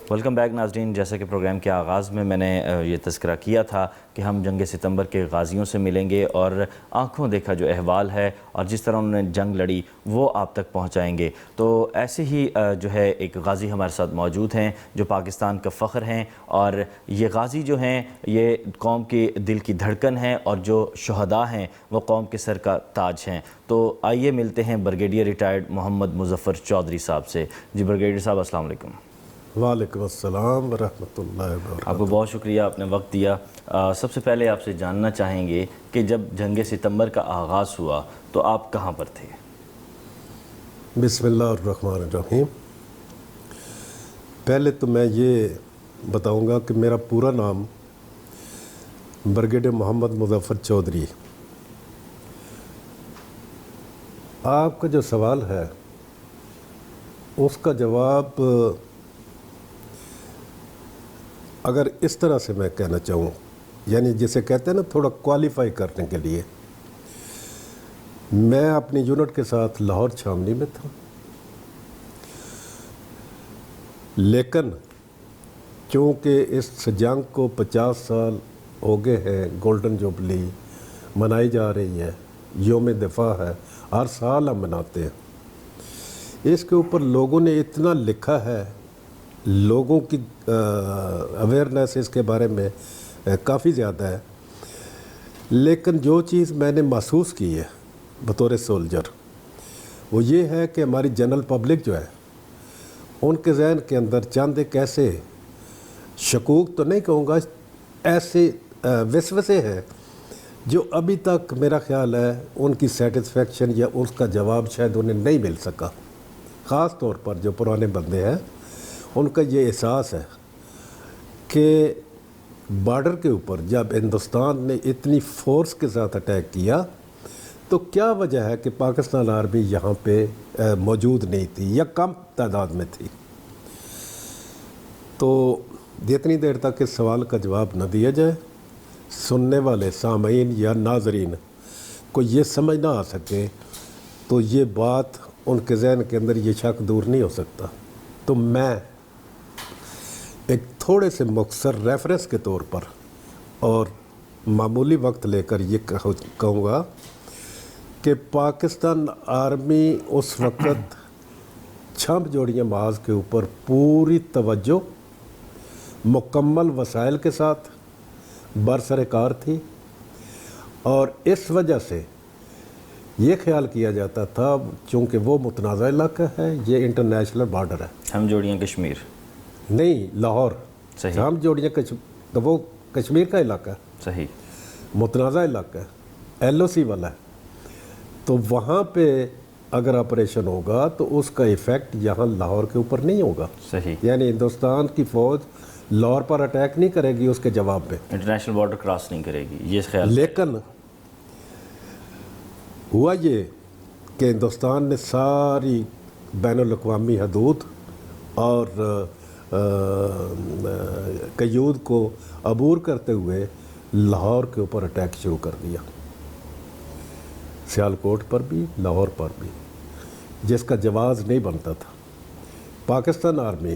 Welcome back ناظرین، جیسا کہ پروگرام کے آغاز میں نے یہ تذکرہ کیا تھا کہ ہم جنگ ستمبر کے غازیوں سے ملیں گے اور آنکھوں دیکھا جو احوال ہے اور جس طرح انہوں نے جنگ لڑی وہ آپ تک پہنچائیں گے۔ تو ایسے ہی جو ہے ایک غازی ہمارے ساتھ موجود ہیں جو پاکستان کا فخر ہیں، اور یہ غازی جو ہیں یہ قوم کے دل کی دھڑکن ہیں، اور جو شہداء ہیں وہ قوم کے سر کا تاج ہیں۔ تو آئیے ملتے ہیں بریگیڈیئر ریٹائرڈ محمد مظفر چودھری صاحب سے۔ جی بریگیڈیئر صاحب، السلام علیکم۔ وعلیکم السلام ورحمۃ اللہ وبرکاتہ۔ آپ کو بہت شکریہ، آپ نے وقت دیا۔ سب سے پہلے آپ سے جاننا چاہیں گے کہ جب جنگ ستمبر کا آغاز ہوا تو آپ کہاں پر تھے؟ بسم اللہ الرحمن الرحیم۔ پہلے تو میں یہ بتاؤں گا کہ میرا پورا نام بریگیڈیئر محمد مظفر چودھری۔ آپ کا جو سوال ہے اس کا جواب اگر اس طرح سے میں کہنا چاہوں، یعنی جسے کہتے ہیں نا تھوڑا کوالیفائی کرنے کے لیے، میں اپنی یونٹ کے ساتھ لاہور چھاؤنی میں تھا، لیکن چونکہ اس جنگ کو 50 سال ہو گئے ہیں، گولڈن جوبلی منائی جا رہی ہے، یوم دفاع ہے، ہر سال ہم مناتے ہیں۔ اس کے اوپر لوگوں نے اتنا لکھا ہے، لوگوں کی اویئرنیس اس کے بارے میں کافی زیادہ ہے، لیکن جو چیز میں نے محسوس کی ہے بطور سولجر وہ یہ ہے کہ ہماری جنرل پبلک جو ہے ان کے ذہن کے اندر چند ایک ایسے شکوک تو نہیں کہوں گا، ایسے وسوسے ہیں جو ابھی تک میرا خیال ہے ان کی سیٹسفیکشن یا اس کا جواب شاید انہیں نہیں مل سکا۔ خاص طور پر جو پرانے بندے ہیں ان کا یہ احساس ہے کہ بارڈر کے اوپر جب ہندوستان نے اتنی فورس کے ساتھ اٹیک کیا تو کیا وجہ ہے کہ پاکستان آرمی یہاں پہ موجود نہیں تھی یا کم تعداد میں تھی۔ تو جتنی دیر تک اس سوال کا جواب نہ دیا جائے، سننے والے سامعین یا ناظرین کو یہ سمجھ نہ آ سکے تو یہ بات ان کے ذہن کے اندر یہ شک دور نہیں ہو سکتا۔ تو میں ایک تھوڑے سے مختصر ریفرنس کے طور پر اور معمولی وقت لے کر یہ کہوں گا کہ پاکستان آرمی اس وقت چھمپ جوڑیاں محاذ کے اوپر پوری توجہ مکمل وسائل کے ساتھ برسر کار تھی، اور اس وجہ سے یہ خیال کیا جاتا تھا چونکہ وہ متنازع علاقہ ہے، یہ انٹرنیشنل بارڈر ہے۔ ہم جوڑیاں کشمیر نہیں، لاہور صحیح، ہم جوڑیاں تو وہ کشمیر کا علاقہ ہے، صحیح، متنازع علاقہ ہے، ایل او سی والا ہے، تو وہاں پہ اگر آپریشن ہوگا تو اس کا ایفیکٹ یہاں لاہور کے اوپر نہیں ہوگا۔ صحیح، یعنی ہندوستان کی فوج لاہور پر اٹیک نہیں کرے گی اس کے جواب پہ، انٹرنیشنل بارڈر کراس نہیں کرے گی، یہ خیال۔ لیکن ہوا یہ کہ ہندوستان نے ساری بین الاقوامی حدود اور قیود کو عبور کرتے ہوئے لاہور کے اوپر اٹیک شروع کر دیا، سیالکوٹ پر بھی لاہور پر بھی، جس کا جواز نہیں بنتا تھا۔ پاکستان آرمی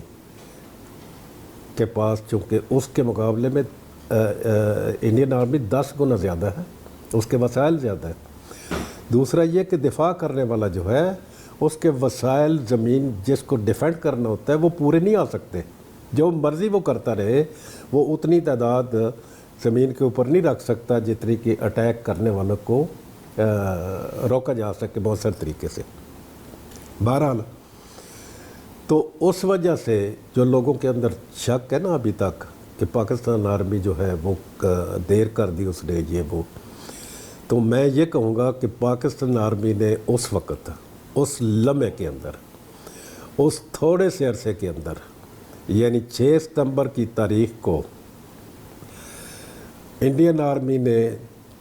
کے پاس چونکہ اس کے مقابلے میں انڈین آرمی 10 گنا زیادہ ہے، اس کے وسائل زیادہ ہیں۔ دوسرا یہ کہ دفاع کرنے والا جو ہے اس کے وسائل، زمین جس کو ڈیفینڈ کرنا ہوتا ہے وہ پورے نہیں آ سکتے، جو مرضی وہ کرتا رہے وہ اتنی تعداد زمین کے اوپر نہیں رکھ سکتا جتنی کہ اٹیک کرنے والوں کو روکا جا سکے مؤثر طریقے سے۔ بہرحال تو اس وجہ سے جو لوگوں کے اندر شک ہے نا ابھی تک کہ پاکستان آرمی جو ہے وہ دیر کر دی اس نے یہ وہ، تو میں یہ کہوں گا کہ پاکستان آرمی نے اس وقت، اس لمحے کے اندر، اس تھوڑے سے عرصے کے اندر، یعنی 6 ستمبر کی تاریخ کو انڈین آرمی نے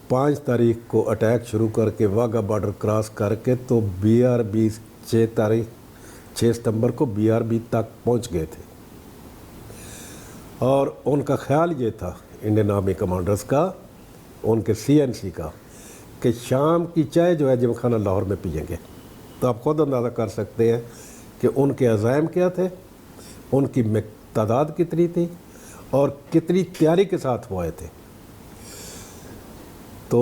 5 تاریخ کو اٹیک شروع کر کے واگا بارڈر کراس کر کے تو BRB 6 ستمبر کو BRB تک پہنچ گئے تھے، اور ان کا خیال یہ تھا انڈین آرمی کمانڈرز کا، ان کے CNC کا، کہ شام کی چائے جو ہے جم خانہ لاہور میں پئیں گے۔ تو آپ خود اندازہ کر سکتے ہیں کہ ان کے عزائم کیا تھے، ان کی तादाद कितनी थी और कितनी तैयारी के साथ वो आए थे। तो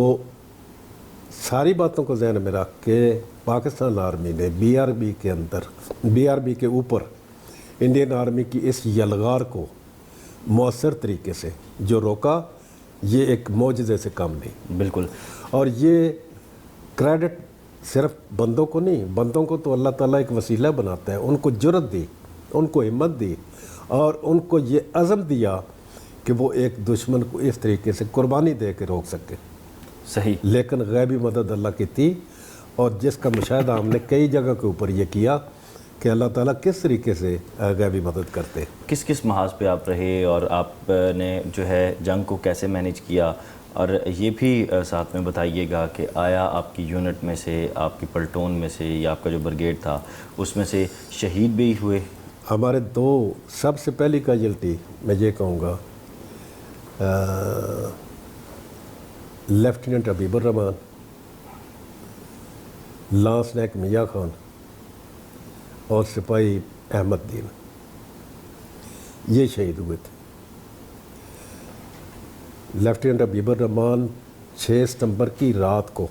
सारी बातों को ज़हन में रख के पाकिस्तान आर्मी ने BRB के अंदर, BRB के ऊपर इंडियन आर्मी की इस यलगार को मौसर तरीके से जो रोका, ये एक मौजज़े से कम नहीं। बिल्कुल। और ये क्रेडिट सिर्फ बंदों को नहीं, बंदों को तो अल्लाह ताला एक वसीला बनाता है, उनको जुर्रत दी, उनको हिम्मत दी और उनको ये अज़म दिया कि वो एक दुश्मन को इस तरीके से कुर्बानी दे के रोक सके। सही। लेकिन गैबी मदद अल्लाह की थी, और जिसका मुशाहिदा हमने कई जगह के ऊपर ये किया कि अल्लाह ताला किस तरीके से गैबी मदद करते। किस किस महाज पे आप रहे और आपने जो है जंग को कैसे मैनेज किया, और ये भी साथ में बताइएगा कि आया आपकी यूनिट में से, आपकी पलटोन में से या आपका जो ब्रिगेड था उसमें से शहीद भी हुए? हमारे 2 सबसे पहली कैजुअल्टी मैं ये कहूँगा, लेफ्टिनेंट हबीबुर रहमान, लांस नायक मियाँ खान और सिपाही अहमद दीन, ये शहीद हुए थे। लेफ्टिनेंट हबीबुर रहमान 6 सितंबर की रात को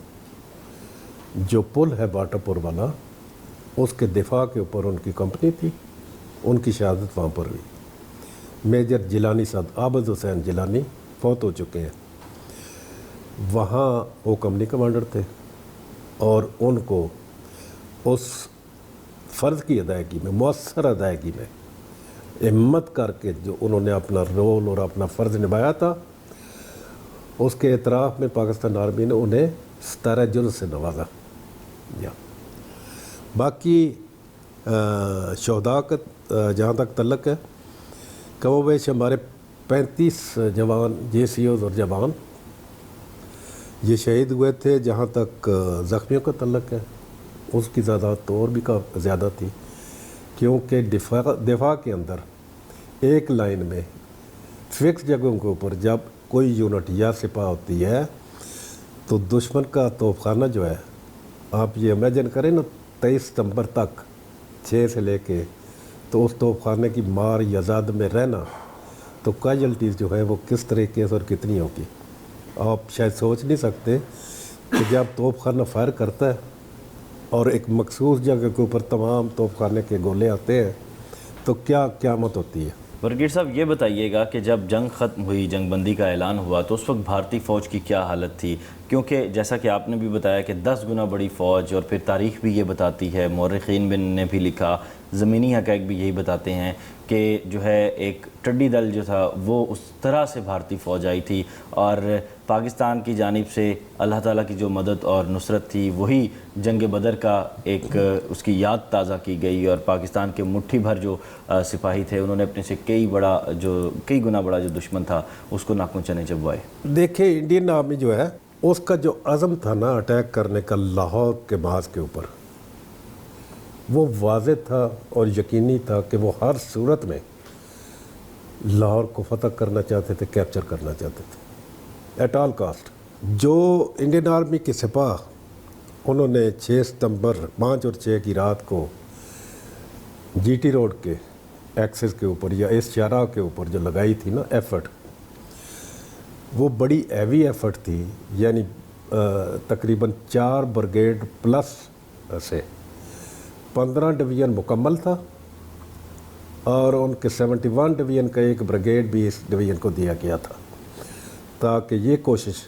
जो पुल है बाटापुर वाला, उसके दिफा के ऊपर उनकी कंपनी थी, उनकी शहादत वहाँ पर हुई। मेजर जिलानी साहब आबद हुसैन जिलानी फौत हो चुके हैं, वहाँ वो कंपनी कमांडर थे और उनको उस फ़र्ज़ की अदायगी में, मौसर अदायगी में हिम्मत करके जो उन्होंने अपना रोल और अपना फ़र्ज़ निभाया था, उसके एतराफ़ में पाकिस्तान आर्मी ने उन्हें 17 जुल्द से नवाजा। या बाकी शहदा का जहाँ तक तल्लक है, कमोबेश हमारे 35 जवान JCOs और जवान ये शहीद हुए थे। जहाँ तक ज़ख्मियों का तल्लक है, उसकी तादाद तो और भी काफ़ी ज़्यादा थी, क्योंकि दिफा के अंदर एक लाइन में फिक्स जगहों के ऊपर जब कोई यूनिट या सिपा होती है तो दुश्मन का तोपखाना जो है, आप ये इमेजिन करें ना, 23 सितंबर तक 6 से लेके, तो उस तोपखाने की मार या ज़द में रहना, तो कैजुअल्टीज़ जो है वो किस तरीके से और कितनी होगी आप शायद सोच नहीं सकते। कि जब तोपखाना फायर करता है और एक मखसूस जगह के ऊपर तमाम तोपखाने के गोले आते हैं, तो क्या क़यामत होती है। ब्रिगेड साहब ये बताइएगा कि जब जंग ख़त्म हुई, जंग बंदी का ऐलान हुआ, तो उस वक्त भारतीय फ़ौज की क्या हालत थी? क्योंकि जैसा कि आपने भी बताया कि 10 गुना बड़ी फ़ौज, और फिर तारीख़ भी ये बताती है, मौरख़ीन ने भी लिखा, ज़मीनी हक़ाइक़ भी यही बताते हैं कि जो है एक टड्डी दल जो था वो उस तरह से भारतीय फ़ौज आई थी, और पाकिस्तान की जानिब से अल्लाह ताला की जो मदद और नुसरत थी वही जंग बदर का एक उसकी याद ताज़ा की गई, और पाकिस्तान के मुट्ठी भर जो सिपाही थे उन्होंने अपने से कई गुना बड़ा जो दुश्मन था उसको नाकों चने चबवाए। देखिए, इंडियन आर्मी जो है उसका जो अज़म था ना अटैक करने का लाहौर के बाज़ के ऊपर, वो वाज़ेह था और यकीनी था कि वो हर सूरत में लाहौर को फ़तह करना चाहते थे, कैप्चर करना चाहते थे एट ऑल कास्ट। जो इंडियन आर्मी के सिपाह उन्होंने 6 सितंबर 5 और 6 की रात को GT रोड के एक्सेस के ऊपर या इस शाहराह के ऊपर जो लगाई थी ना एफ़र्ट, वो बड़ी हैवी एफ़र्ट थी। यानी तकरीबन 4 ब्रिगेड प्लस से 15 डिवीज़न मुकम्मल था, और उनके 71 डिवीज़न का एक ब्रिगेड भी इस डिवीज़न को दिया गया था, ताकि ये कोशिश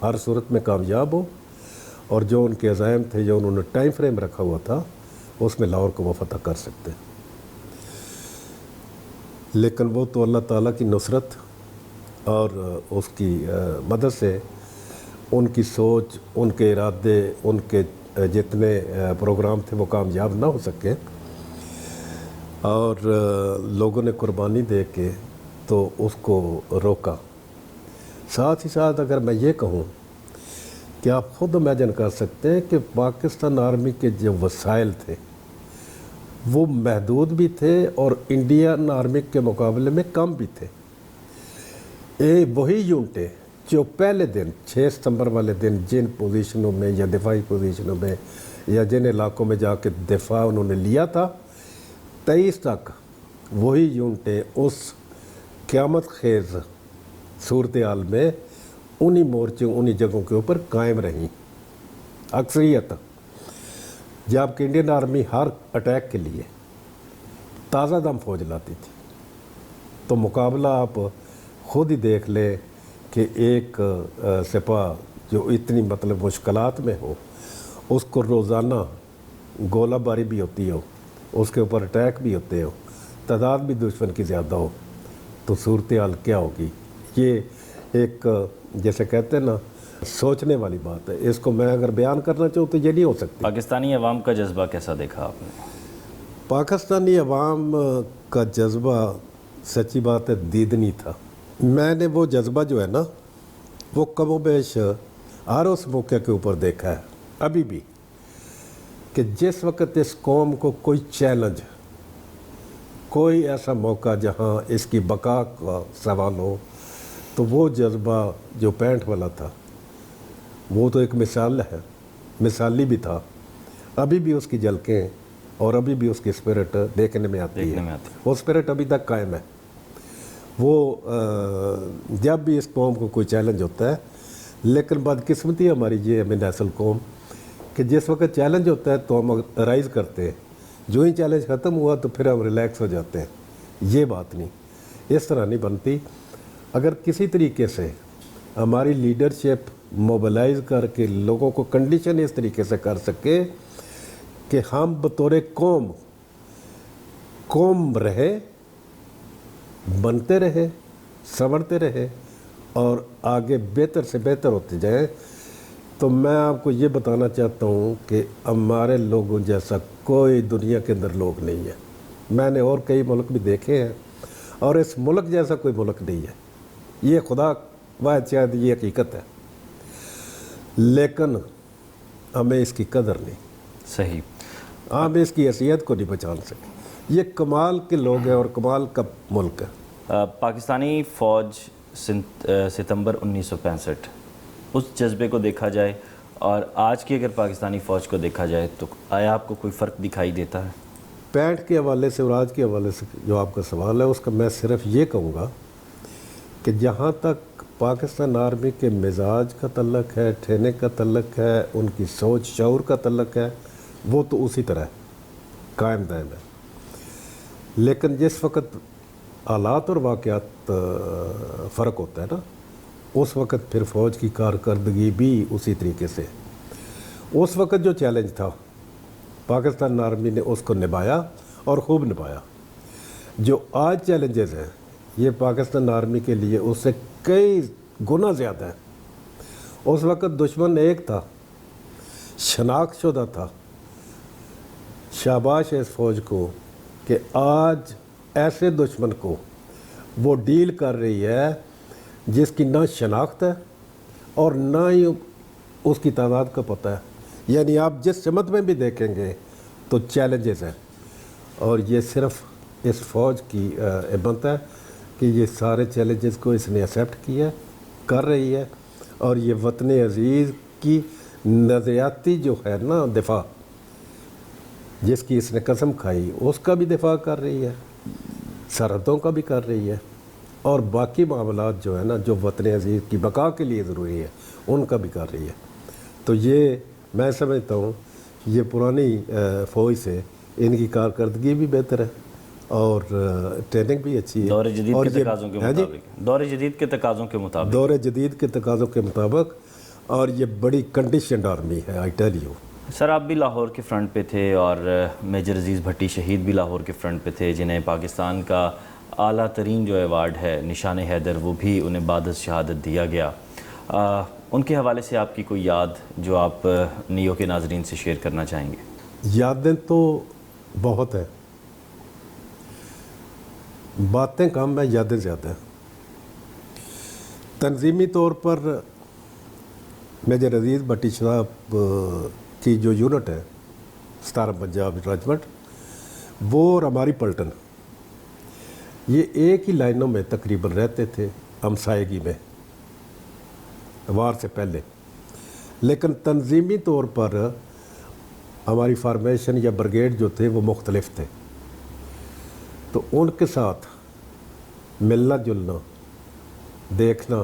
हर सूरत में कामयाब हो, और जो उनके अज़ाइम थे, जो उन्होंने टाइम फ्रेम रखा हुआ था, उसमें लाहौर को वो फतह कर सकते। लेकिन वो तो अल्लाह ताला की नुसरत और उसकी मदद से उनकी सोच, उनके इरादे, उनके जितने प्रोग्राम थे वो कामयाब ना हो सके, और लोगों ने कुर्बानी दे के तो उसको रोका। साथ ही साथ अगर मैं ये कहूँ कि आप ख़ुद इमेजिन कर सकते हैं कि पाकिस्तान आर्मी के जो वसाइल थे वो महदूद भी थे और इंडियन आर्मी के मुकाबले में कम भी थे। वही यूनिटें जो पहले दिन 6 सितंबर वाले दिन जिन पोजीशनों में या दिफाई पोजीशनों में या जिन इलाकों में जाके दिफा उन्होंने लिया था, 23 तक वही यूनिटें उस क़यामत खेज़ सूरत हाल में उन्हीं मोर्चों उन्हीं जगहों के ऊपर कायम रहीं। अक्सरियत जबकि इंडियन आर्मी हर अटैक के लिए ताज़ा दम फौज लाती थी, तो मुकाबला आप खुद ही देख लें कि एक सिपाह जो इतनी मतलब मुश्किलात में हो, उसको रोज़ाना गोलाबारी भी होती हो, उसके ऊपर अटैक भी होते हो, तादाद भी दुश्मन की ज़्यादा हो, तो सूरत हाल क्या होगी। ये एक जैसे कहते हैं ना, सोचने वाली बात है। इसको मैं अगर बयान करना चाहूँ तो ये नहीं हो सकती। पाकिस्तानी अवाम का जज्बा कैसा देखा आपने? पाकिस्तानी अवाम का जज्बा सच्ची बात है दीदनी था। मैंने वो जज्बा जो है ना, वो कमोबेश हर उस मौके के ऊपर देखा है अभी भी, कि जिस वक्त इस कौम को कोई चैलेंज, कोई ऐसा मौका जहाँ इसकी बका का सवाल हो, तो वो जज्बा जो 65 वाला था वो तो एक मिसाल है, मिसाली भी था। अभी भी उसकी झलकें और अभी भी उसकी स्पिरिट देखने में आती है। वो स्पिरिट अभी तक कायम है। वो जब भी इस कौम को कोई चैलेंज होता है, लेकिन बदकिस्मती हमारी ये है नस्ल कौम कि जिस वक्त चैलेंज होता है तो हम राइज़ करते हैं, जो ही चैलेंज ख़त्म हुआ तो फिर हम रिलैक्स हो जाते हैं। ये बात नहीं, इस तरह नहीं बनती। अगर किसी तरीके से हमारी लीडरशिप मोबिलाइज़ करके लोगों को कंडीशन इस तरीके से कर सके कि हम बतौर कौम रहे, बनते रहे, संवरते रहे और आगे बेहतर से बेहतर होते जाए, तो मैं आपको ये बताना चाहता हूँ कि हमारे लोगों जैसा कोई दुनिया के अंदर लोग नहीं है। मैंने और कई मुल्क भी देखे हैं और इस मुल्क जैसा कोई मुल्क नहीं है। ये खुदा वाहिद शायद ये हकीकत है, लेकिन हमें इसकी कदर नहीं। सही, हम इसकी हैसियत को नहीं पहचान सके। ये कमाल के लोग हैं और कमाल का मुल्क है। पाकिस्तानी फ़ौज सितंबर 1965, उस जज्बे को देखा जाए और आज की अगर पाकिस्तानी फ़ौज को देखा जाए तो आया आपको कोई फ़र्क दिखाई देता है? 65 के हवाले से और आज के हवाले से जो आपका सवाल है, उसका मैं सिर्फ ये कहूँगा कि जहाँ तक पाकिस्तान आर्मी के मिजाज का तल्लक है, ट्रेनिंग का तल्लक है, उनकी सोच शऊर का तल्लक है, वो तो उसी तरह कायम दायम है। लेकिन जिस वक्त हालात और वाक़यात फ़र्क होता है ना, उस वक्त फिर फ़ौज की कारकर्दगी भी उसी तरीके से। उस वक्त जो चैलेंज था, पाकिस्तान आर्मी ने उसको निभाया और ख़ूब निभाया। जो आज चैलेंजेस हैं, ये पाकिस्तान आर्मी के लिए उससे कई गुना ज़्यादा है। उस वक्त दुश्मन एक था, शनाख्त शुदा था। शाबाश है इस फ़ौज को कि आज ऐसे दुश्मन को वो डील कर रही है जिसकी ना शनाख्त है और ना ही उसकी तादाद का पता है। यानी आप जिस सिमत में भी देखेंगे तो चैलेंजेस हैं, और ये सिर्फ इस फ़ौज की हिम्मत है कि ये सारे चैलेंजेस को इसने एक्सेप्ट किया, कर रही है, और ये वतन अज़ीज़ की नज़रियाती जो है ना दिफा, जिसकी इसने कसम खाई, उसका भी दिफा कर रही है, सरहदों का भी कर रही है, और बाकी मामलात जो है ना, जो वतन अज़ीज़ की बका के लिए ज़रूरी है, उनका भी कर रही है। तो ये मैं समझता हूँ ये पुरानी फ़ौज से इनकी कारकर्दगी भी बेहतर है और ट्रेनिंग भी अच्छी है। दौर जदीद के तकाज़ों के मुताबिक, दौर जदीद के तकाज़ों के मुताबिक, दौर जदीद के तकाज़ों के मुताबिक, और ये बड़ी कंडीशनड आर्मी है, आई टेल यू। सर, आप भी लाहौर के फ्रंट पे थे और मेजर अजीज़ भट्टी शहीद भी लाहौर के फ्रंट पे थे, जिन्हें पाकिस्तान का आला तरीन जो अवार्ड है निशान हैदर, वो भी उन्हें बाद शहादत दिया गया। उनके हवाले से आपकी कोई याद जो आप नियो के नाजरीन से शेयर करना चाहेंगे? यादें तो बहुत हैं, बातें कम है, यादें ज़्यादा हैं। तंजीमी तौर पर मेजर अजीज़ भट्टी साहब की जो यूनिट है 17 पंजाब रेजिमेंट, वो और हमारी पलटन, ये एक ही लाइनों में तकरीबन रहते थे, हमसायगी में, वार से पहले। लेकिन तंजीमी तौर पर हमारी फार्मेशन या ब्रिगेड जो थे वो मुख्तलिफ थे। तो उनके साथ मिलना जुलना, देखना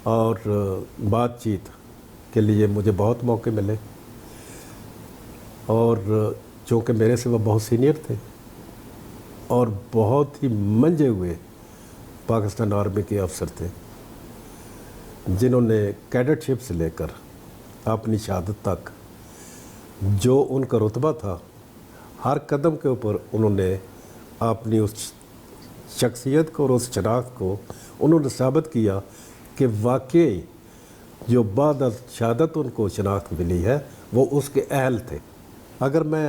और बातचीत के लिए मुझे बहुत मौके मिले, और चूँकि मेरे से वो बहुत सीनियर थे और बहुत ही मंजे हुए पाकिस्तान आर्मी के अफसर थे, जिन्होंने कैडेटशिप से लेकर अपनी शहादत तक जो उनका रुतबा था, हर कदम के ऊपर उन्होंने अपनी उस शख्सियत को और उस शनाख्त को उन्होंने साबित किया कि वाकई जो बाद शहादत उनको शनाख्त मिली है वो उसके अहल थे। अगर मैं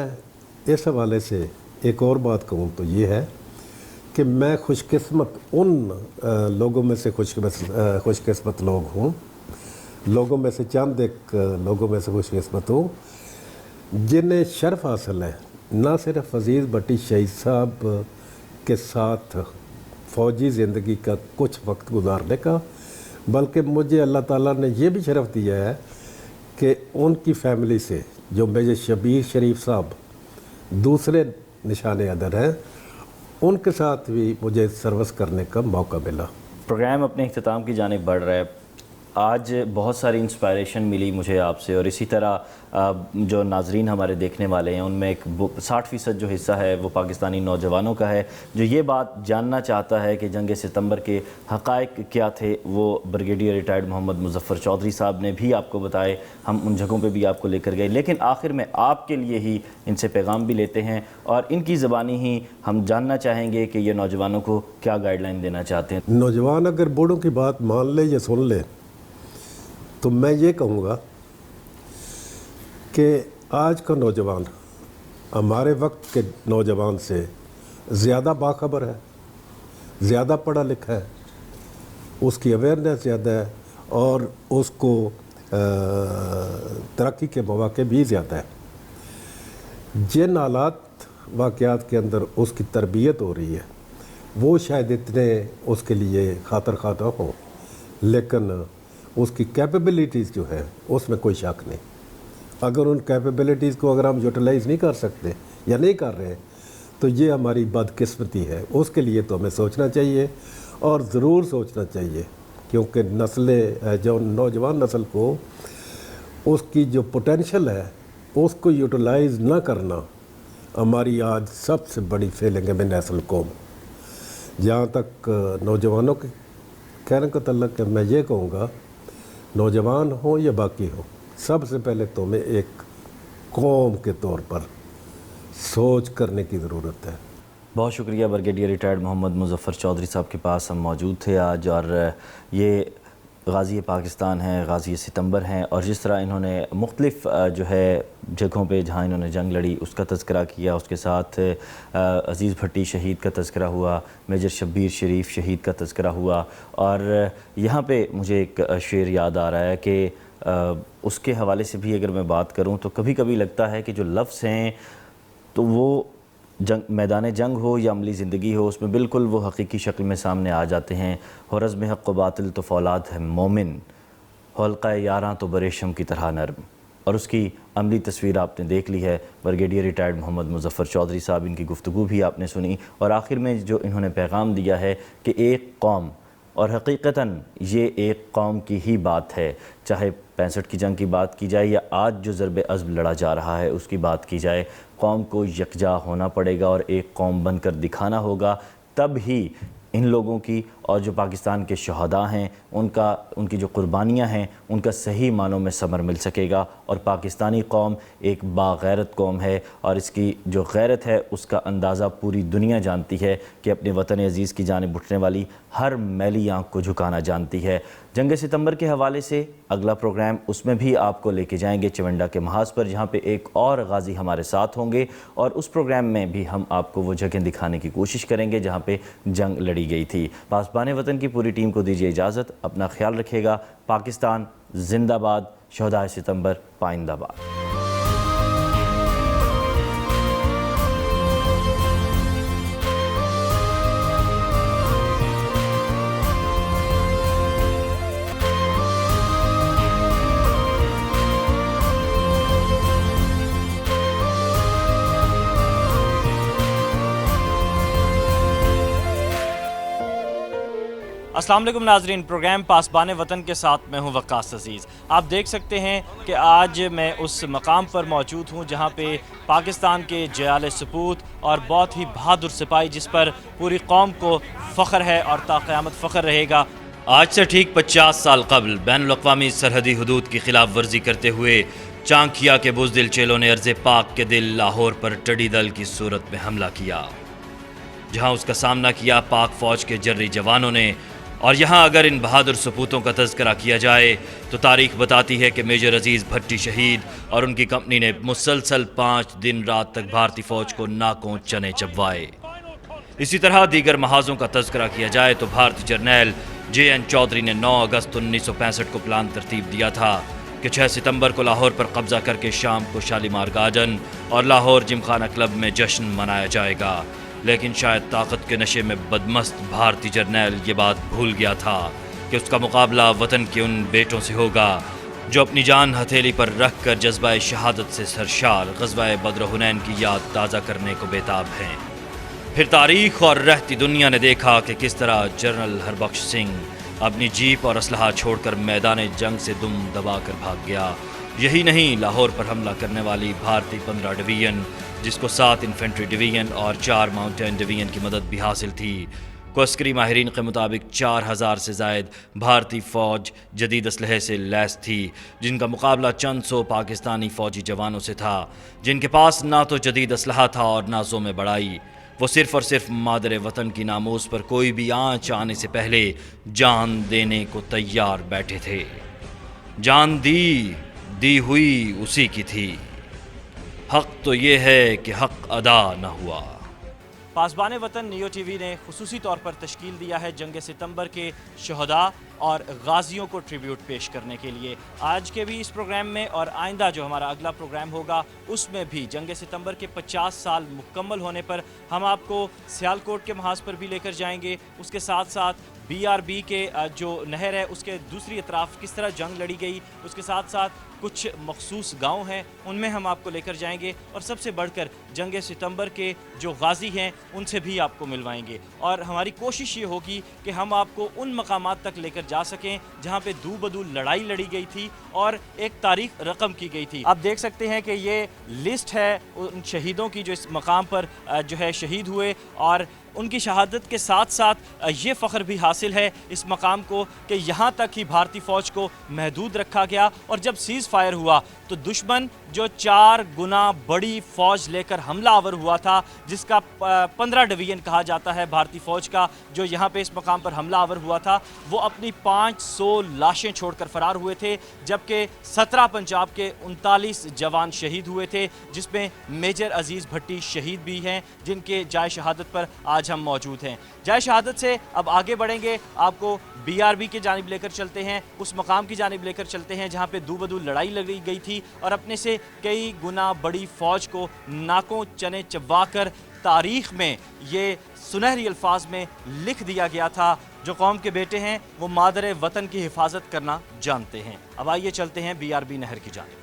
इस हवाले से एक और बात कहूँ तो ये है कि मैं खुशकिस्मत उन लोगों में से खुशकिस्मत लोगों में से चंद एक लोगों में से खुशकिस्मत हूँ जिन्हें शर्फ हासिल है ना सिर्फ अज़ीज़ भट्टी शहीद साहब के साथ फ़ौजी ज़िंदगी का कुछ वक्त गुजारने का, बल्कि मुझे अल्लाह ताला ने ये भी शरफ़ दिया है कि उनकी फ़ैमिली से जो मेजर शब्बीर शरीफ साहब दूसरे निशाने अदर हैं, उनके साथ भी मुझे सर्विस करने का मौका मिला। प्रोग्राम अपने इख्तिताम की जानिब बढ़ रहा है। आज बहुत सारी इंस्पायरेशन मिली मुझे आपसे, और इसी तरह जो नाजरीन हमारे देखने वाले हैं उनमें एक 60% जो हिस्सा है वो पाकिस्तानी नौजवानों का है जो ये बात जानना चाहता है कि जंग सितंबर के हक़ाइक़ क्या थे। वो ब्रिगेडियर रिटायर्ड मोहम्मद मुज़फ़्फ़र चौधरी साहब ने भी आपको बताए, हम उन जगहों पे भी आपको लेकर गए, लेकिन आखिर में आपके लिए ही इनसे पैगाम भी लेते हैं और इनकी ज़बानी ही हम जानना चाहेंगे कि ये नौजवानों को क्या गाइडलाइन देना चाहते हैं। नौजवान अगर बूढ़ों की बात मान ले या सुन ले तो मैं ये कहूँगा कि आज का नौजवान हमारे वक्त के नौजवान से ज़्यादा बाखबर है, ज़्यादा पढ़ा लिखा है, उसकी अवेयरनेस ज़्यादा है और उसको तरक्की के मौके भी ज़्यादा है। जिन हालात वाक़यात के अंदर उसकी तरबियत हो रही है वो शायद इतने उसके लिए खातर खा ना हो, लेकिन उसकी कैपेबिलिटीज़ जो है उसमें कोई शक नहीं। अगर उन कैपेबिलिटीज़ को अगर हम यूटिलाइज़ नहीं कर सकते या नहीं कर रहे तो ये हमारी बदकिस्मती है। उसके लिए तो हमें सोचना चाहिए और ज़रूर सोचना चाहिए, क्योंकि जो नौजवान नस्ल को उसकी जो पोटेंशल है उसको यूटिलाइज़ ना करना हमारी आज सबसे बड़ी फेलिंग है में नस्ल कौम। जहाँ तक नौजवानों के कहने का तल्लक है, मैं ये कहूँगा नौजवान हो या बाकी हो, सबसे पहले तो हमें एक कौम के तौर पर सोच करने की ज़रूरत है। बहुत शुक्रिया। ब्रिगेडियर रिटायर्ड मोहम्मद मुज़फ़्फ़र चौधरी साहब के पास हम मौजूद थे आज, और ये गाज़ी पाकिस्तान हैं, गाज़ी सितंबर हैं, और जिस तरह इन्होंने मुख्तलिफ़ जो है जगहों पे जहाँ इन्होंने जंग लड़ी उसका तज़किरा किया, उसके साथ अज़ीज़ भट्टी शहीद का तज़किरा हुआ, मेजर शब्बीर शरीफ शहीद का तज़किरा हुआ, और यहाँ पे मुझे एक शेर याद आ रहा है कि उसके हवाले से भी अगर मैं बात करूँ तो कभी कभी लगता है कि जो लफ्ज़ हैं तो वो मैदान जंग हो या अमली ज़िंदगी हो उसमें बिल्कुल वो हकीकी शक्ल में सामने आ जाते हैं। हरज़ में हक़ व बातिल तो फौलाद है मोमिन, हल्क़ा यारां तो बरेशम की तरह नर्म, और उसकी अमली तस्वीर आपने देख ली है। ब्रिगेडियर रिटायर्ड मोहम्मद मुज़फ़्फ़र चौधरी साहब, इनकी गुफ्तगू भी आपने सुनी, और आखिर में जो इन्होंने पैगाम दिया है कि एक कौम, और हकीकतन ये एक कौम की ही बात है, चाहे 65 की जंग की बात की जाए या आज जो ज़रब अज़्ब लड़ा जा रहा है उसकी बात की जाए, कौम को यकजा होना पड़ेगा और एक कौम बनकर दिखाना होगा। तब ही इन लोगों की और जो पाकिस्तान के शहदा हैं उनकी जो कुर्बानियाँ हैं उनका सही मानों में समर मिल सकेगा, और पाकिस्तानी कौम एक बागैरत कौम है, और इसकी जो गैरत है उसका अंदाज़ा पूरी दुनिया जानती है कि अपने वतन अज़ीज़ की जानिब उठने वाली हर मैली आँख को झुकाना जानती है। जंग सितंबर के हवाले से अगला प्रोग्राम, उसमें भी आपको लेके जाएंगे चवंडा के महाज पर, जहाँ पे एक और गाज़ी हमारे साथ होंगे, और उस प्रोग्राम में भी हम आपको वो जगह दिखाने की कोशिश करेंगे जहाँ पे जंग लड़ी गई थी। पासबान वतन की पूरी टीम को दीजिए इजाज़त, अपना ख्याल रखिएगा। पाकिस्तान जिंदाबाद, शहदाए सितंबर पाइंदाबाद। अस्सलाम वालेकुम नाजरीन, प्रोग्राम पासबान वतन के साथ मैं हूं वक्कास अजीज़। आप देख सकते हैं कि आज मैं उस मकाम पर मौजूद हूं जहां पे पाकिस्तान के जयाल सपूत और बहुत ही बहादुर सिपाही जिस पर पूरी कौम को फ़ख्र है और ता क़यामत फ़ख्र रहेगा। आज से ठीक 50 साल कबल बैनुल-अक़वामी सरहदी हुदूद की खिलाफ वर्जी करते हुए चांकिया के बुज़दिल चेलों ने अर्ज़ पाक के दिल लाहौर पर टडी दल की सूरत में हमला किया, जहां उसका सामना किया पाक फ़ौज के जर्री जवानों ने। और यहाँ अगर इन बहादुर सपूतों का तज़किरा किया जाए तो तारीख़ बताती है कि मेजर अजीज़ भट्टी शहीद और उनकी कंपनी ने मुसलसल 5 दिन रात तक भारतीय फ़ौज को नाकों चने चबवाए। इसी तरह दीगर महाज़ों का तज़किरा किया जाए तो भारतीय जर्नैल JN चौधरी ने 9 अगस्त 1965 को प्लान तरतीब दिया था कि 6 सितंबर को लाहौर पर कब्ज़ा करके शाम को शालीमार गार्डन और लाहौर जिमखाना क्लब में जश्न मनाया जाएगा। लेकिन शायद ताकत के नशे में बदमस्त भारतीय जर्नैल ये बात भूल गया था कि उसका मुकाबला वतन के उन बेटों से होगा जो अपनी जान हथेली पर रख कर जज्बा शहादत से सरशार ग़ज़वा बद्र हुनैन की याद ताज़ा करने को बेताब हैं। फिर तारीख़ और रहती दुनिया ने देखा कि किस तरह जनरल हरबख्श सिंह अपनी जीप और असलहा छोड़कर मैदान जंग से दुम दबा कर भाग गया। यही नहीं, लाहौर पर हमला करने वाली भारतीय 15 डिवीज़न, जिसको 7 इन्फेंट्री डिवीज़न और 4 माउंटेन डिवीज़न की मदद भी हासिल थी, को अस्करी माहिरीन के मुताबिक 4000 से ज़ायद भारतीय फ़ौज जदीद असलहे से लैस थी, जिनका मुकाबला चंद सौ पाकिस्तानी फ़ौजी जवानों से था, जिनके पास ना तो जदीद असलहा था और ना ज़ोम बड़ाई। वो सिर्फ़ और सिर्फ मादर वतन की नामूस पर कोई भी आँच आने से पहले जान देने को तैयार बैठे थे। जान दी हुई उसी की थी, हक़ तो ये है कि हक़ अदा न हुआ। पासबान वतन नियो TV ने खुसूसी तौर पर तश्कील दिया है जंग सितंबर के शहदा और गाजियों को ट्रिब्यूट पेश करने के लिए। आज के भी इस प्रोग्राम में और आइंदा जो हमारा अगला प्रोग्राम होगा उसमें भी जंग सितंबर के 50 साल मुकम्मल होने पर हम आपको सियालकोट के महाज पर भी लेकर जाएंगे। उसके साथ साथ BRB के जो नहर है उसके दूसरी अतराफ किस तरह जंग लड़ी गई, उसके साथ साथ कुछ मखसूस गांव हैं उनमें हम आपको लेकर जाएंगे, और सबसे बढ़कर जंग सितंबर के जो गाजी हैं उनसे भी आपको मिलवाएंगे। और हमारी कोशिश ये होगी कि हम आपको उन मकामात तक लेकर जा सकें जहां पे दू बदू लड़ाई लड़ी गई थी और एक तारीख रकम की गई थी। आप देख सकते हैं कि ये लिस्ट है उन शहीदों की जो इस मकाम पर जो है शहीद हुए, और उनकी शहादत के साथ साथ ये फ़ख्र भी हासिल है इस मकाम को कि यहाँ तक ही भारतीय फ़ौज को महदूद रखा गया। और जब सीज़ फायर हुआ तो दुश्मन जो 4 गुना बड़ी फ़ौज लेकर हमला आवर हुआ था, जिसका 15 डिवीज़न कहा जाता है भारतीय फ़ौज का, जो यहाँ पे इस मकाम पर हमला आवर हुआ था, वो अपनी 500 लाशें छोड़कर फ़रार हुए थे, जबकि 17 पंजाब के 39 जवान शहीद हुए थे, जिसमें मेजर अजीज़ भट्टी शहीद भी हैं, जिनके जाए शहादत पर आज हम मौजूद हैं। जाए शहादत से अब आगे बढ़ेंगे, आपको BRB की जानिब लेकर चलते हैं, उस मकाम की जानिब लेकर चलते हैं जहाँ पे दू बदू लड़ाई लड़ी गई थी और अपने से कई गुना बड़ी फ़ौज को नाकों चने चबवा कर तारीख़ में ये सुनहरी अल्फाज में लिख दिया गया था, जो कौम के बेटे हैं वो मादर वतन की हिफाजत करना जानते हैं। अब आइए चलते हैं BRB नहर की जानिब।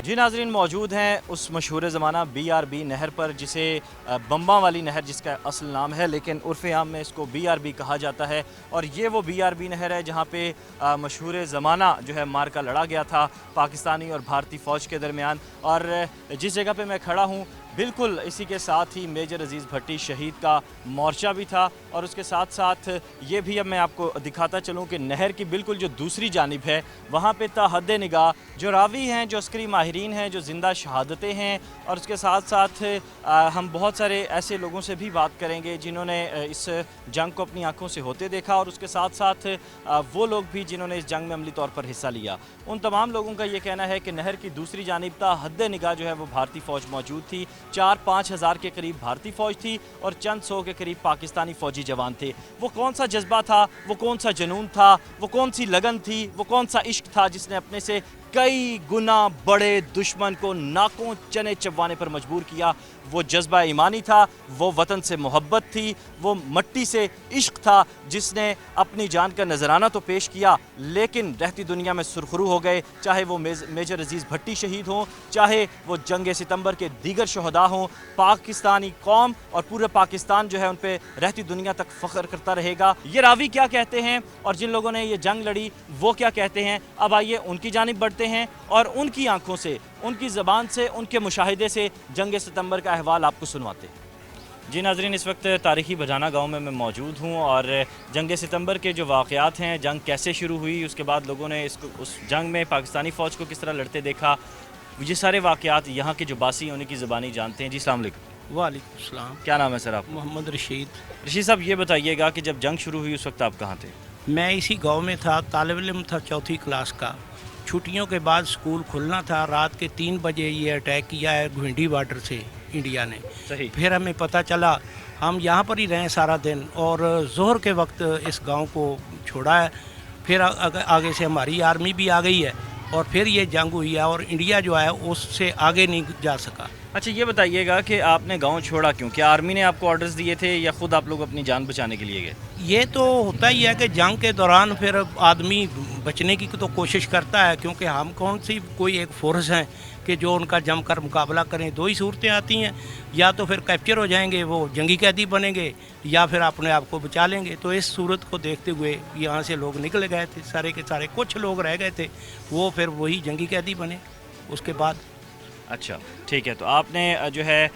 जी नाज़रीन, मौजूद हैं उस मशहूर ज़माना BRB नहर पर, जिसे बम्बा वाली नहर जिसका असल नाम है, लेकिन उर्फ़ आम में इसको BRB कहा जाता है। और ये वो BRB नहर है जहाँ पे मशहूर ज़माना जो है मार्का लड़ा गया था पाकिस्तानी और भारतीय फ़ौज के दरमियान। और जिस जगह पे मैं खड़ा हूँ बिल्कुल इसी के साथ ही मेजर अजीज़ भट्टी शहीद का मोर्चा भी था, और उसके साथ साथ ये भी अब मैं आपको दिखाता चलूँ कि नहर की बिल्कुल जो दूसरी जानिब है वहाँ पे ताहद निगाह जो रावी हैं, जो अस्करी माहिरीन हैं, जो ज़िंदा शहादतें हैं, और उसके साथ साथ हम बहुत सारे ऐसे लोगों से भी बात करेंगे जिन्होंने इस जंग को अपनी आँखों से होते देखा, और उसके साथ साथ वो लोग भी जिन्होंने इस जंग में अमली तौर पर हिस्सा लिया। उन तमाम लोगों का ये कहना है कि नहर की दूसरी जानिब ताहद निगाह जो है वो भारतीय फ़ौज मौजूद थी। 4-5 हज़ार के करीब भारतीय फ़ौज थी और चंद सौ के करीब पाकिस्तानी फ़ौजी जवान थे। वो कौन सा जज्बा था, वो कौन सा जुनून था, वो कौन सी लगन थी, वो कौन सा इश्क था जिसने अपने से कई गुना बड़े दुश्मन को नाकों चने चबवाने पर मजबूर किया। वो जज्बा ईमानी था, वो वतन से मोहब्बत थी, वो मट्टी से इश्क था, जिसने अपनी जान का नजराना तो पेश किया लेकिन रहती दुनिया में सुरखरू हो गए। चाहे वो मेजर अजीज़ भट्टी शहीद हों, चाहे वो जंग सितंबर के दीगर शहदा हों, पाकिस्तानी कौम और पूरा पाकिस्तान जो है उन पे रहती दुनिया तक फ़ख्र करता रहेगा। ये रावी क्या कहते हैं और जिन लोगों ने ये जंग लड़ी वो क्या कहते हैं, अब आइए उनकी जानिब बढ़ते हैं और उनकी आंखों से, उनकी ज़बान से, उनके मुशाहिदे से जंग सितंबर का अहवाल आपको सुनवाते हैं। जी नाज़रीन, इस वक्त तारीख़ी भजाना गांव में मैं मौजूद हूं और जंग सितंबर के जो वाक़यात हैं, जंग कैसे शुरू हुई, उसके बाद लोगों ने उस जंग में पाकिस्तानी फ़ौज को किस तरह लड़ते देखा, ये सारे वाक़यात यहाँ के जो बासी हैं उनकी ज़बानी जानते हैं। जी अस्सलाम वालेकुम। वालेकुम सलाम। क्या नाम है सर आप? मोहम्मद रशीद। रशीद साहब, ये बताइएगा कि जब जंग शुरू हुई उस वक्त आप कहाँ थे? मैं इसी गांव में था, तालिब इल्म था 4वीं क्लास का। छुट्टियों के बाद स्कूल खुलना था। रात के 3 बजे ये अटैक किया है घुंडी बॉर्डर से इंडिया ने। सही। फिर हमें पता चला, हम यहाँ पर ही रहे सारा दिन और ज़ोहर के वक्त इस गांव को छोड़ा है। फिर आगे से हमारी आर्मी भी आ गई है और फिर ये जंग हुई है और इंडिया जो है उससे आगे नहीं जा सका। अच्छा, ये बताइएगा कि आपने गांव छोड़ा क्यों? क्या आर्मी ने आपको ऑर्डर्स दिए थे या खुद आप लोग अपनी जान बचाने के लिए गए? ये तो होता ही है कि जंग के दौरान फिर आदमी बचने की तो कोशिश करता है, क्योंकि हम कौन सी कोई एक फोर्स हैं कि जो उनका जमकर मुकाबला करें। दो ही सूरतें आती हैं, या तो फिर कैप्चर हो जाएंगे, वो जंगी कैदी बनेंगे, या फिर अपने आप को बचा लेंगे। तो इस सूरत को देखते हुए यहाँ से लोग निकल गए थे सारे के सारे। कुछ लोग रह गए थे, वो फिर वही जंगी कैदी बने उसके बाद। अच्छा, ठीक है। तो आपने जो है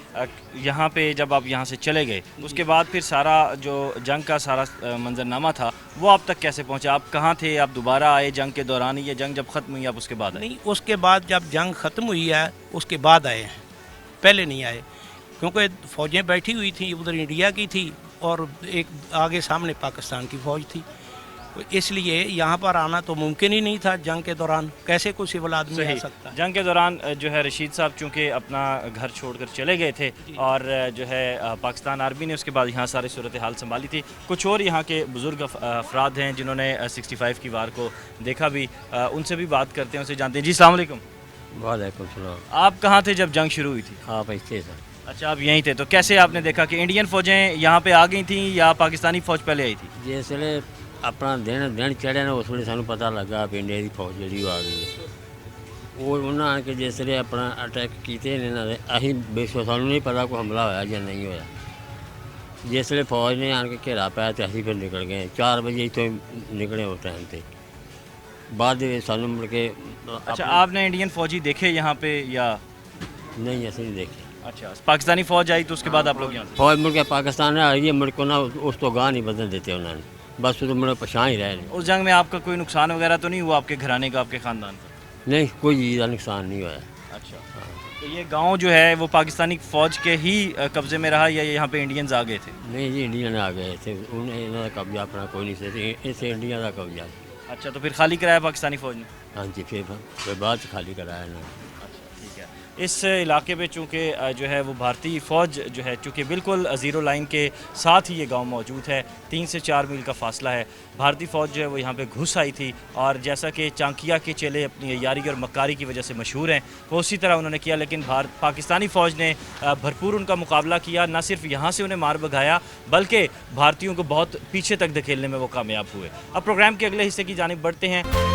यहाँ पे जब आप यहाँ से चले गए उसके बाद फिर सारा जो जंग का सारा मंजरनामा था वो आप तक कैसे पहुँचा? आप कहाँ थे? आप दोबारा आए जंग के दौरान ही, या जंग जब ख़त्म हुई आप उसके बाद आए? नहीं, उसके बाद जब जंग ख़त्म हुई है उसके बाद आए हैं, पहले नहीं आए, क्योंकि फ़ौजें बैठी हुई थी। उधर इंडिया की थी और एक आगे सामने पाकिस्तान की फ़ौज थी, इसलिए यहाँ पर आना तो मुमकिन ही नहीं था। जंग के दौरान कैसे कोई सिविल आदमी आ सकता है? जंग के दौरान जो है रशीद साहब चूँकि अपना घर छोड़कर चले गए थे और जो है पाकिस्तान आर्मी ने उसके बाद यहाँ सारी सूरत हाल संभाली थी। कुछ और यहाँ के बुज़ुर्ग अफराद हैं जिन्होंने 65 की वार को देखा भी, उनसे भी बात करते हैं, उनसे जानते हैं। जी अस्सलाम वालेकुम। वालेकुम सलाम। आप कहाँ थे जब जंग शुरू हुई थी? आप ऐसे सर? अच्छा, आप यहीं थे। तो कैसे आपने देखा कि इंडियन फ़ौजें यहाँ पे आ गई थी या पाकिस्तानी फ़ौज पहले आई थी? जिसले अपना दिन चढ़िया ना उस वे सूँ पता लगा भी इंडिया की फौज जी आ गई है। वो उन्हें आके जिसले अपना अटैक किए इन्होंने, अं बेशक सूँ नहीं पता कोई हमला होया या नहीं होया। जिसले फौज ने आन के घेरा पाया तो अं फिर निकल गए। 4 बजे इतों निकले उस टाइम से बाद सूँ मुड़ के। अच्छा, आपने इंडियन फ़ौजी देखे यहाँ पे या नहीं? असं नहीं देखे। अच्छा, पाकिस्तानी फ़ौज आई तो उसके बाद आप लोग यहाँ से? फौज मुड़ के पाकिस्तान आ रही है, मुड़ को ना उस तो गाह नहीं बदल देते उन्होंने, बस तो मुझे पछाण ही रहे। उस जंग में आपका कोई नुकसान वगैरह तो नहीं हुआ आपके घराने का, आपके ख़ानदान का? नहीं, कोई चीज़ का नुकसान नहीं हुआ। अच्छा, तो ये गांव जो है वो पाकिस्तानी फ़ौज के ही कब्ज़े में रहा या यहाँ पे इंडियंस आ गए थे? नहीं जी, इंडियन आ गए थे, उन्हें इन्होंने कब्जा अपना कोई नहीं से, इसे इंडिया का कब्जा। अच्छा, तो फिर खाली कराया पाकिस्तानी फ़ौज ने? हाँ जी, फिर बाद खाली कराया ना। ठीक है। इस इलाके पे चूँकि जो है वो भारतीय फ़ौज जो है, चूँकि बिल्कुल ज़ीरो लाइन के साथ ही ये गांव मौजूद है, 3 से 4 मील का फासला है। भारतीय फ़ौज जो है वो यहाँ पे घुस आई थी और जैसा कि चांकिया के चेले अपनी यारी और मक्कारी की वजह से मशहूर हैं, वो उसी तरह उन्होंने किया। लेकिन पाकिस्तानी फ़ौज ने भरपूर उनका मुकाबला किया, न सिर्फ यहाँ से उन्हें मार भगाया बल्कि भारतीयों को बहुत पीछे तक धकेलने में वो कामयाब हुए। अब प्रोग्राम के अगले हिस्से की जानिब बढ़ते हैं।